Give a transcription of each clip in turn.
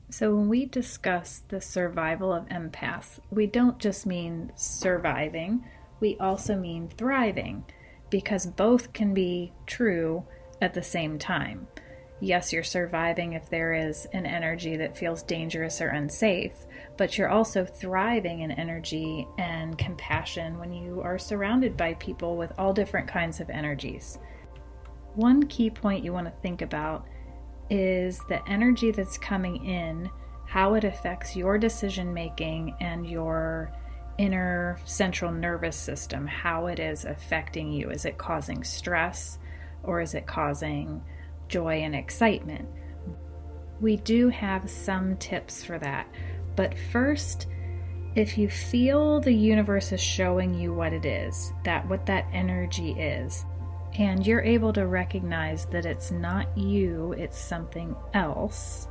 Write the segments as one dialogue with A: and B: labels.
A: So, when we discuss the survival of empaths, we don't just mean surviving, we also mean thriving, because both can be true at the same time. Yes, you're surviving if there is an energy that feels dangerous or unsafe, but you're also thriving in energy and compassion when you are surrounded by people with all different kinds of energies. One key point you want to think about is the energy that's coming in, how it affects your decision making and your inner central nervous system, how it is affecting you. Is it causing stress or is it causing joy and excitement? We do have some tips for that. But first, if you feel the universe is showing you what it is, what that energy is, and you're able to recognize that it's not you, it's something else,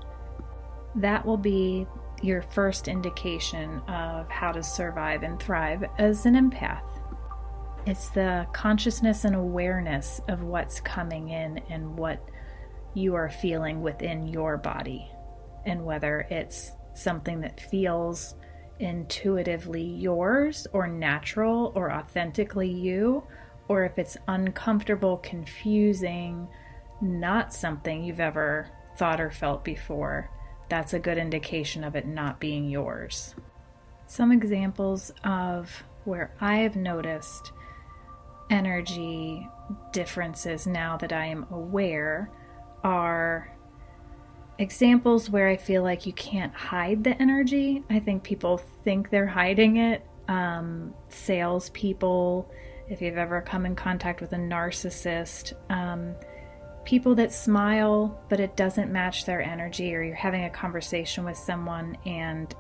A: that will be your first indication of how to survive and thrive as an empath. It's the consciousness and awareness of what's coming in and what you are feeling within your body, and whether it's something that feels intuitively yours or natural or authentically you, or if it's uncomfortable, confusing, not something you've ever thought or felt before. That's a good indication of it not being yours. Some examples of where I have noticed energy differences now that I am aware are examples where I feel like you can't hide the energy. I think people think they're hiding it. Salespeople, if you've ever come in contact with a narcissist, people that smile but it doesn't match their energy, or you're having a conversation with someone and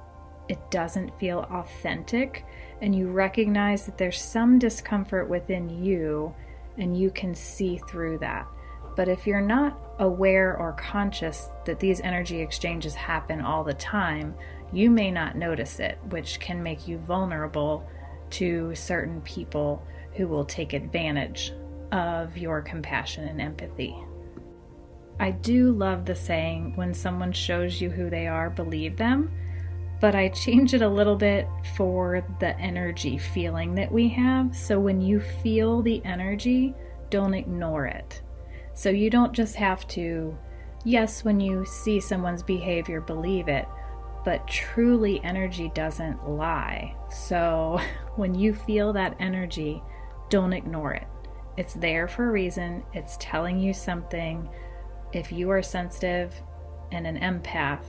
A: it doesn't feel authentic, and you recognize that there's some discomfort within you and you can see through that. But if you're not aware or conscious that these energy exchanges happen all the time, you may not notice it, which can make you vulnerable to certain people who will take advantage of your compassion and empathy. I do love the saying, when someone shows you who they are, believe them, but I change it a little bit for the energy feeling that we have. So when you feel the energy, don't ignore it. So you don't just have to, yes, when you see someone's behavior, believe it, but truly energy doesn't lie. So when you feel that energy, don't ignore it. It's there for a reason. It's telling you something. If you are sensitive and an empath,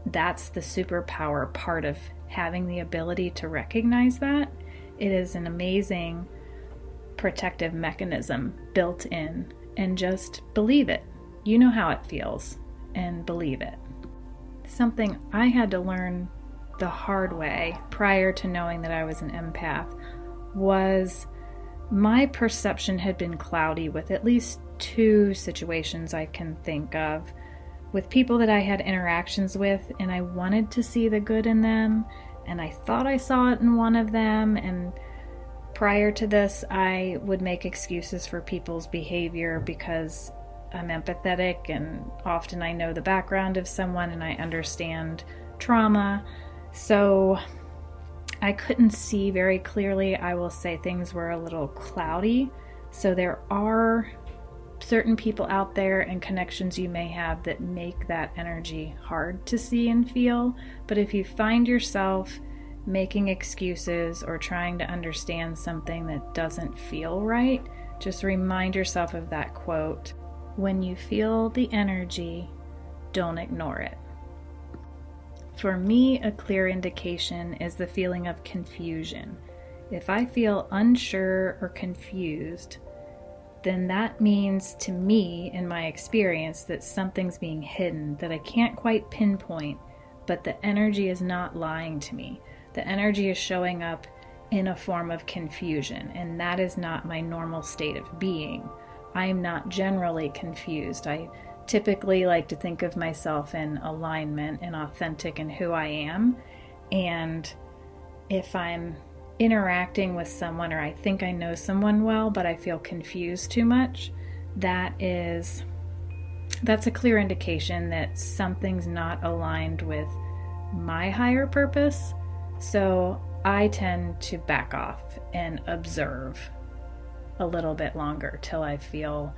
A: that's the superpower part of having the ability to recognize that. It is an amazing protective mechanism built in, and just believe it. You know how it feels, and believe it. Something I had to learn the hard way prior to knowing that I was an empath was my perception had been cloudy with at least two situations I can think of, with people that I had interactions with, and I wanted to see the good in them, and I thought I saw it in one of them, and prior to this I would make excuses for people's behavior because I'm empathetic and often I know the background of someone and I understand trauma. So I couldn't see very clearly. I will say things were a little cloudy. So there are certain people out there and connections you may have that make that energy hard to see and feel. But if you find yourself making excuses or trying to understand something that doesn't feel right, just remind yourself of that quote. When you feel the energy, don't ignore it. For me, a clear indication is the feeling of confusion. If I feel unsure or confused, then that means to me, in my experience, that something's being hidden that I can't quite pinpoint, but the energy is not lying to me. The energy is showing up in a form of confusion, and that is not my normal state of being. I am not generally confused. I typically like to think of myself in alignment and authentic in who I am. And if I'm interacting with someone, or I think I know someone well, but I feel confused too much, that is that's a clear indication that something's not aligned with my higher purpose. So I tend to back off and observe a little bit longer till I feel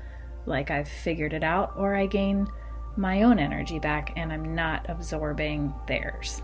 A: like I've figured it out, or I gain my own energy back and I'm not absorbing theirs.